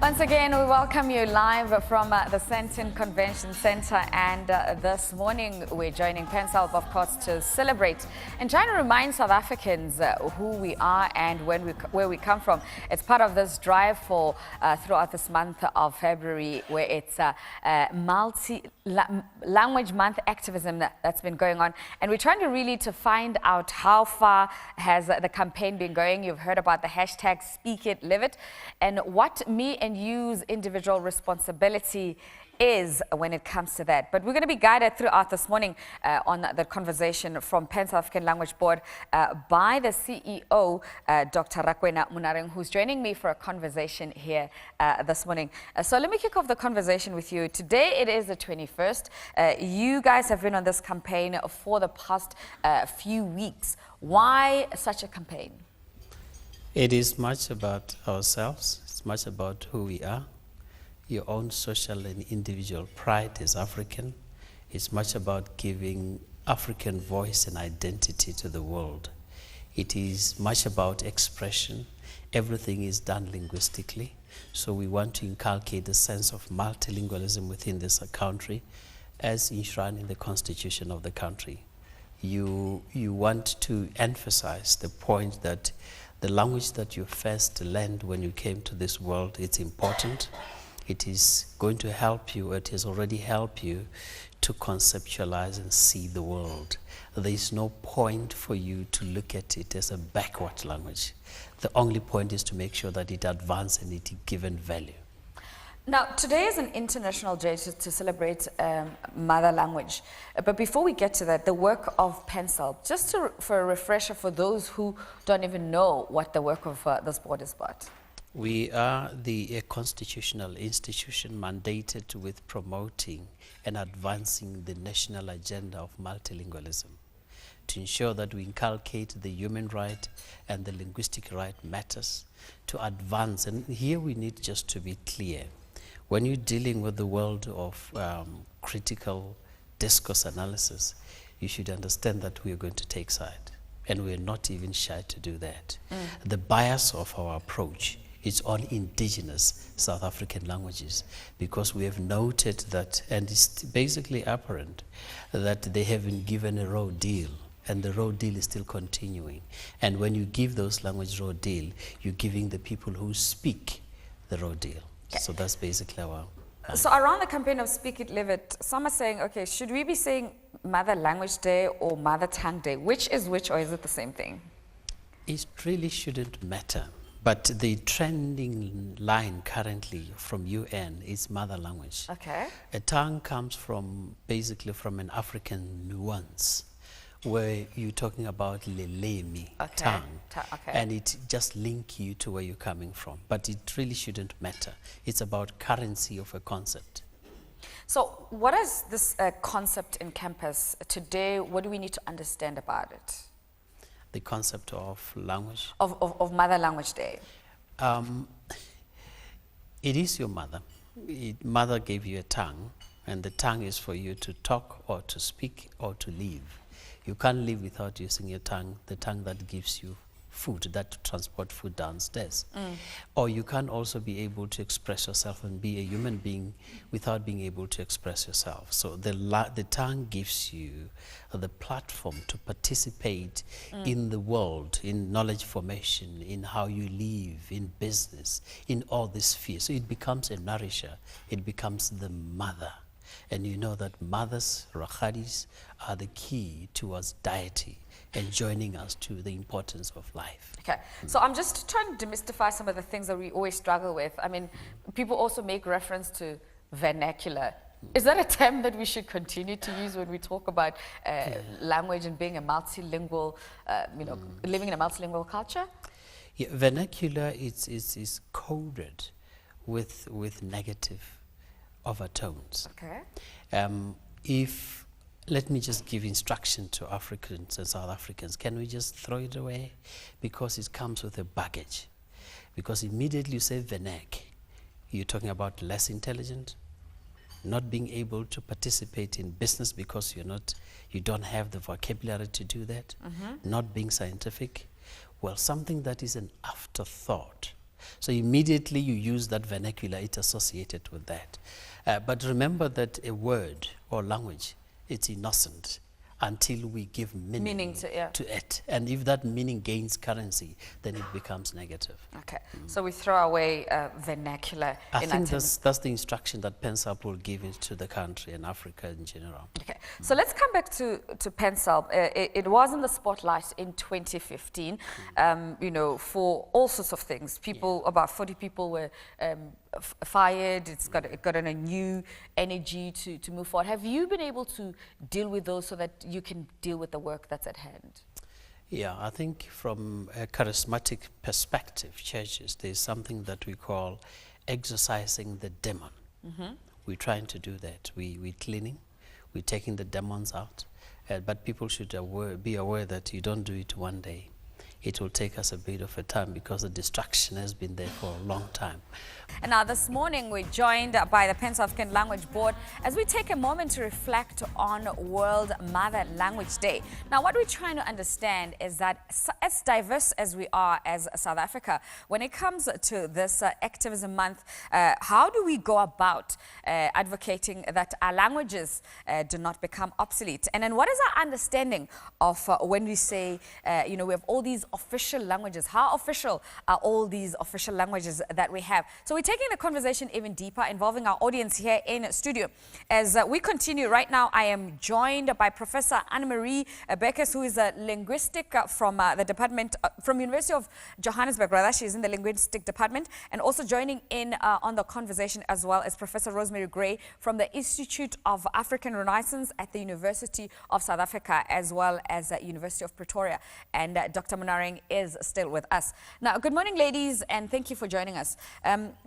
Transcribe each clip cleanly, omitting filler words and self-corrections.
Once again, we welcome you live from the Sandton Convention Center, and this morning we're joining PanSALB, of course, to celebrate and trying to remind South Africans who we are and where we come from. It's part of this drive for throughout this month of February, where it's multi-language month activism that's been going on, and we're trying to really find out how far has the campaign been going. You've heard about the hashtag Speak It, Live It, and what me and you's individual responsibility is when it comes to that. But we're going to be guided throughout this morning on the conversation from Pan South African Language Board by the CEO, Dr. Rakwena, Monareng, who's joining me for a conversation here this morning. So let me kick off the conversation with you. Today it is the 21st. You guys have been on this campaign for the past few weeks. Why such a campaign? It is much about ourselves. It's much about who we are. Your own social and individual pride as African. It's much about giving African voice and identity to the world. It is much about expression. Everything is done linguistically. So we want to inculcate a sense of multilingualism within this country as enshrined in the constitution of the country. You want to emphasize the point that the language that you first learned when you came to this world, it's important. It is going to help you, it has already helped you to conceptualize and see the world. There is no point for you to look at it as a backward language. The only point is to make sure that it advances and it is given value. Now, today is an international day to celebrate mother language. But before we get to that, the work of PanSALB, just for a refresher for those who don't even know what the work of this board is about. We are a constitutional institution mandated with promoting and advancing the national agenda of multilingualism to ensure that we inculcate the human right and the linguistic right matters to advance. And here we need just to be clear. When you're dealing with the world of critical discourse analysis, you should understand that we are going to take side, and we're not even shy to do that. The bias of our approach is on indigenous South African languages, because we have noted that, and it's basically apparent, that they have been given a raw deal, and the raw deal is still continuing. And when you give those language raw deal, you're giving the people who speak the raw deal. Okay. So that's basically our... So around the campaign of Speak It, Live It, some are saying, okay, should we be saying Mother Language Day or Mother Tongue Day? Which is which, or is it the same thing? It really shouldn't matter. But the trending line currently from UN is mother language. Okay. A tongue comes from, basically from an African nuance, where you're talking about lelemi, tongue, and it just links you to where you're coming from. But it really shouldn't matter. It's about currency of a concept. So what is this concept encompass today? What do we need to understand about it? The concept of language? Of Mother Language Day. It is your mother. Mother gave you a tongue, and the tongue is for you to talk or to speak or to live. You can't live without using your tongue, the tongue that gives you food, that transport food downstairs. Or you can't also be able to express yourself and be a human being without being able to express yourself. So the tongue gives you the platform to participate in the world, in knowledge formation, in how you live, in business, in all these spheres. So it becomes a nourisher, it becomes the mother. And you know that mothers, rakhadis, are the key towards deity and joining us to the importance of life. Okay, so I'm just trying to demystify some of the things that we always struggle with. I mean, people also make reference to vernacular. Is that a term that we should continue to use when we talk about language and being a multilingual, living in a multilingual culture? Yeah, vernacular is coded with negative overtones. Okay. Let me just give instruction to Africans and South Africans. Can we just throw it away? Because it comes with a baggage. Because immediately you say vernac, you're talking about less intelligent, not being able to participate in business because you don't have the vocabulary to do that, not being scientific. Well, something that is an afterthought So immediately you use that vernacular, it's associated with that. But remember that a word or language, it's innocent until we give meaning to it. And if that meaning gains currency, then it becomes negative. Okay, so we throw away vernacular. I think that's the instruction that PanSALB will give it to the country and Africa in general. Okay, so let's come back to PanSALB. It was in the spotlight in 2015, you know, for all sorts of things. People, about 40 people were fired. It got on a new energy to move forward. Have you been able to deal with those so that you can deal with the work that's at hand? Yeah, I think from a charismatic perspective, churches, there's something that we call exorcising the demon. We're trying to do that. We're cleaning, we're taking the demons out, but people should be aware that you don't do it one day. It will take us a bit of a time because the distraction has been there for a long time. And now this morning we're joined by the Pan-African Language Board as we take a moment to reflect on World Mother Language Day. Now what we're trying to understand is that as diverse as we are as South Africa, when it comes to this activism month, how do we go about advocating that our languages do not become obsolete? And then what is our understanding of when we say, you know, we have all these official languages? How official are all these official languages that we have? So we're taking the conversation even deeper, involving our audience here in studio. As we continue right now, I am joined by Professor Annamarie Beukes, who is a linguistic from the department, from University of Johannesburg, rather. She's in the linguistic department. And also joining in on the conversation as well as Professor Rosemary from the Institute of African Renaissance at the University of South Africa, as well as the University of Pretoria. And Dr. Monareng is still with us. Now, good morning, ladies, and thank you for joining us.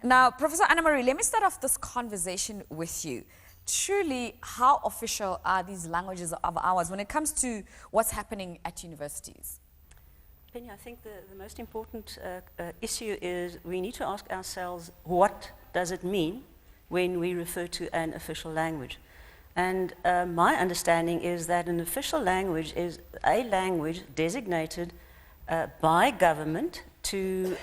Now, Professor Annamarie, let me start off this conversation with you. Truly, how official are these languages of ours when it comes to what's happening at universities? Penny, I think the most important issue is we need to ask ourselves, what does it mean when we refer to an official language? And my understanding is that an official language is a language designated by government to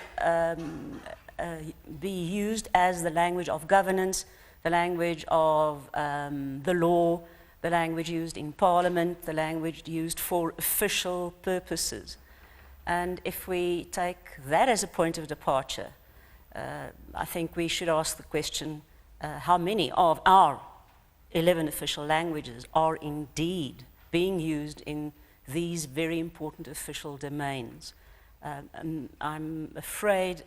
be used as the language of governance, the language of the law, the language used in parliament, the language used for official purposes. And if we take that as a point of departure, I think we should ask the question, how many of our 11 official languages are indeed being used in these very important official domains? And I'm afraid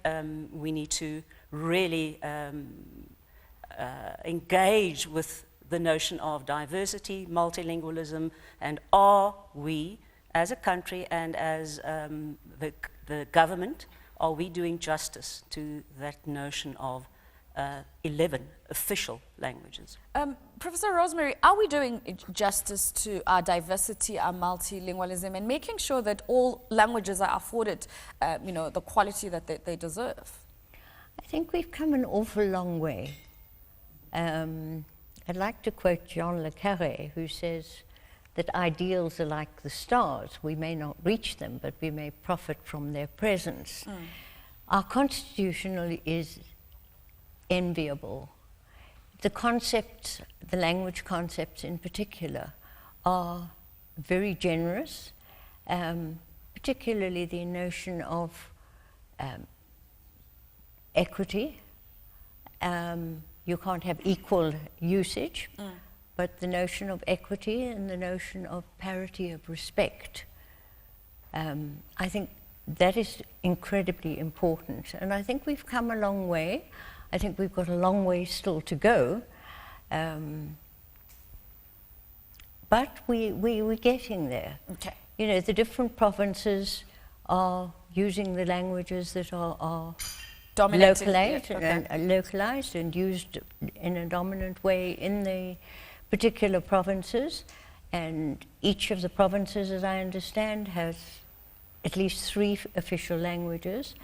we need to really engage with the notion of diversity, multilingualism, and are we, as a country and as the government, are we doing justice to that notion of 11 official languages? Professor Rosemary, are we doing justice to our diversity, our multilingualism, and making sure that all languages are afforded, you know, the quality that they deserve? I think we've come an awful long way. I'd like to quote John Le Carre, who says that ideals are like the stars. We may not reach them, but we may profit from their presence. Our constitution is enviable. The concepts, the language concepts in particular, are very generous, particularly the notion of equity. You can't have equal usage, but the notion of equity and the notion of parity of respect. I think that is incredibly important, and I think we've come a long way. I think we've got a long way still to go, but we're getting there. Okay. You know, the different provinces are using the languages that are localized and used in a dominant way in the particular provinces, and each of the provinces, as I understand, has at least 3 official languages.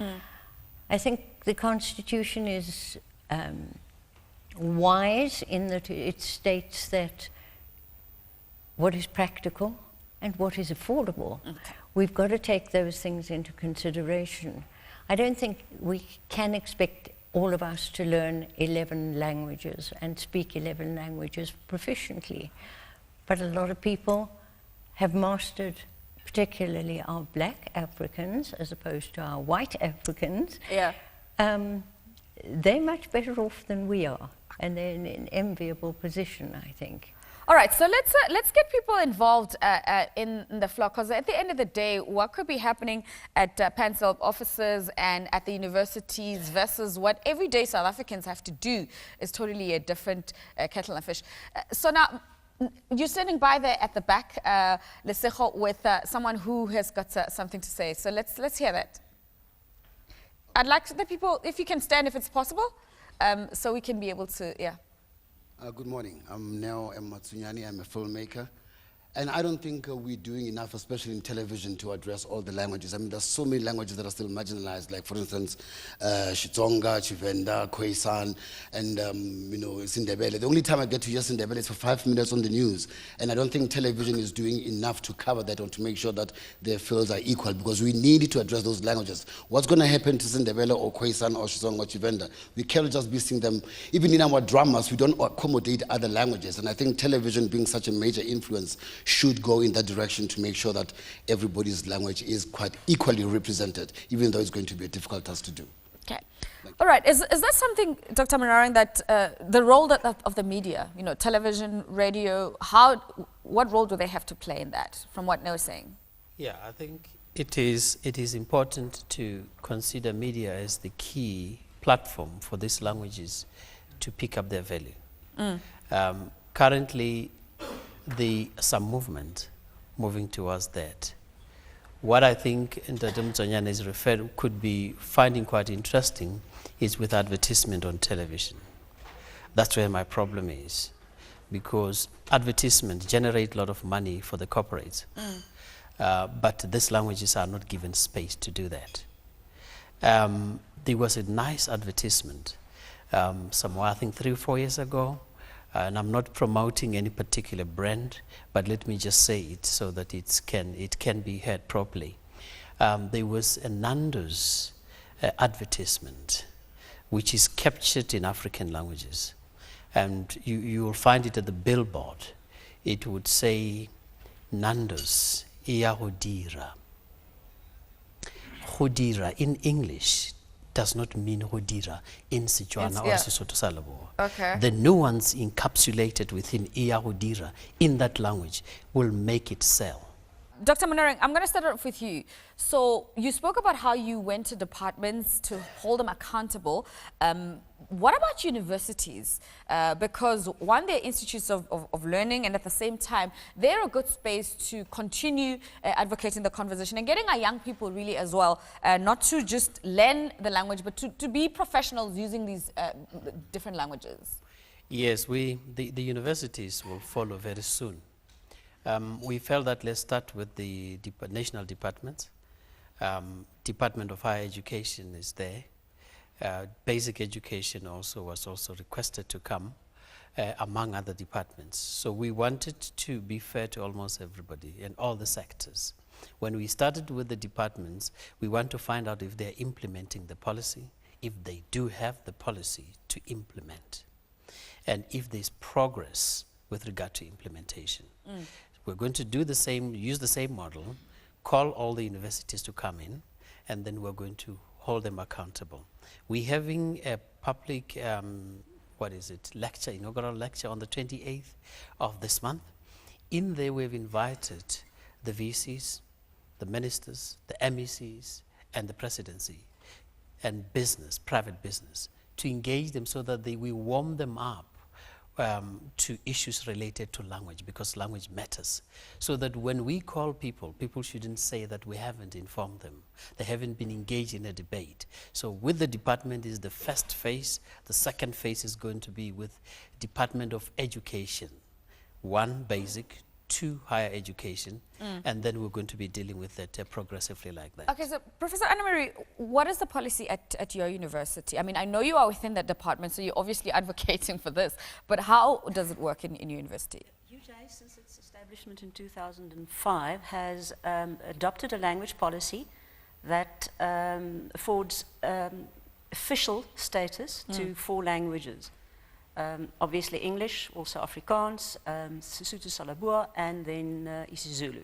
I think the Constitution is wise in that it states that what is practical and what is affordable. We've got to take those things into consideration. I don't think we can expect all of us to learn 11 languages and speak 11 languages proficiently. But a lot of people have mastered, particularly our black Africans as opposed to our white Africans. Yeah. They're much better off than we are, and they're in an enviable position, I think. All right, so let's get people involved in the flock, because at the end of the day, what could be happening at PanSALB offices and at the universities versus what everyday South Africans have to do is totally a different kettle of fish. So now, you're standing by there at the back, Lesego, with someone who has got something to say. So let's hear that. I'd like the people, if you can stand, if it's possible, so we can be able to, yeah. Good morning. I'm Neo Matsunyani. I'm a filmmaker. And I don't think we're doing enough, especially in television, to address all the languages. I mean, there's so many languages that are still marginalized, like, for instance, Xitsonga, Tshivenda, Khoisan, and, Sindebele. The only time I get to hear Sindebele is for 5 minutes on the news. And I don't think television is doing enough to cover that or to make sure that their fields are equal, because we need to address those languages. What's going to happen to Sindebele or Khoisan or Xitsonga or Tshivenda? We cannot just be seeing them. Even in our dramas, we don't accommodate other languages. And I think television, being such a major influence, should go in that direction to make sure that everybody's language is quite equally represented, even though it's going to be a difficult task to do. Okay. All right. Is that something, Dr. Monareng, that the role of the media, television, radio, what role do they have to play in that, from what Neo's saying? Yeah, I think it is important to consider media as the key platform for these languages to pick up their value. Currently, some movement moving towards that. What I think Ndadum Tsonyane is could be finding quite interesting is with advertisement on television. That's where my problem is, because advertisements generate a lot of money for the corporates, but these languages are not given space to do that. There was a nice advertisement somewhere, I think 3 or 4 years ago, and I'm not promoting any particular brand, but let me just say it so that it can be heard properly. There was a Nando's advertisement, which is captured in African languages, and you will find it at the billboard. It would say, Nando's iya hodira. Hodira in English does not mean hodira in Setswana or Sesotho sa Leboa. Okay. The nuance encapsulated within iya hodira in that language will make it sell. Dr. Monareng, I'm going to start off with you. So you spoke about how you went to departments to hold them accountable. What about universities? Because one, they're institutes of learning, and at the same time, they're a good space to continue advocating the conversation and getting our young people really as well, not to just learn the language, but to be professionals using these different languages. Yes, the universities will follow very soon. We felt that let's start with the national departments. Department of Higher Education is there. Basic Education was also requested to come, among other departments. So we wanted to be fair to almost everybody in all the sectors. When we started with the departments, we want to find out if they're implementing the policy, if they do have the policy to implement, and if there's progress with regard to implementation. We're going to do the same, use the same model, call all the universities to come in, and then we're going to hold them accountable. We're having a public, lecture, inaugural lecture on the 28th of this month. In there, we've invited the VCs, the ministers, the MECs, and the presidency, and business, private business, to engage them so that we warm them up to issues related to language, because language matters. So that when we call people, people shouldn't say that we haven't informed them. They haven't been engaged in a debate. So with the department is the first phase. The second phase is going to be with Department of Education. 1, basic, 2, higher education, and then we're going to be dealing with it progressively like that. Okay, so Professor Annamarie, what is the policy at your university? I mean, I know you are within that department, so you're obviously advocating for this, but how does it work in your university? UJ, since its establishment in 2005, has adopted a language policy that affords official status to 4 languages. Obviously English, also Afrikaans, Sesotho Salaboa, and then isiZulu.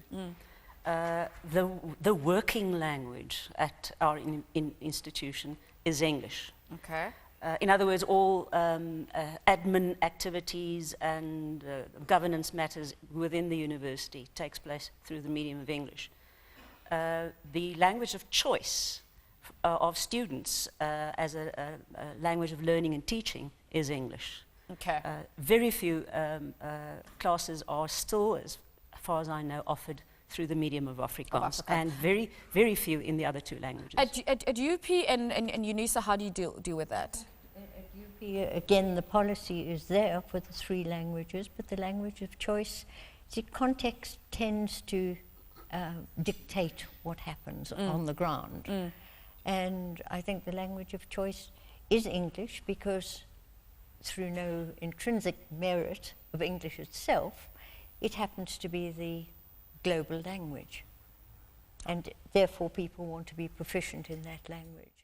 The working language at our institution is English. Okay. In other words, all admin activities and governance matters within the university takes place through the medium of English. The language of choice of students as a language of learning and teaching is English. Okay. Very few classes are still, as far as I know, offered through the medium of Afrikaans, and very, very few in the other 2 languages. At UP and UNISA, how do you deal with that? At UP, again, the policy is there for the 3 languages, but the language of choice, the context tends to dictate what happens on the ground. And I think the language of choice is English because through no intrinsic merit of English itself, it happens to be the global language. And therefore people want to be proficient in that language.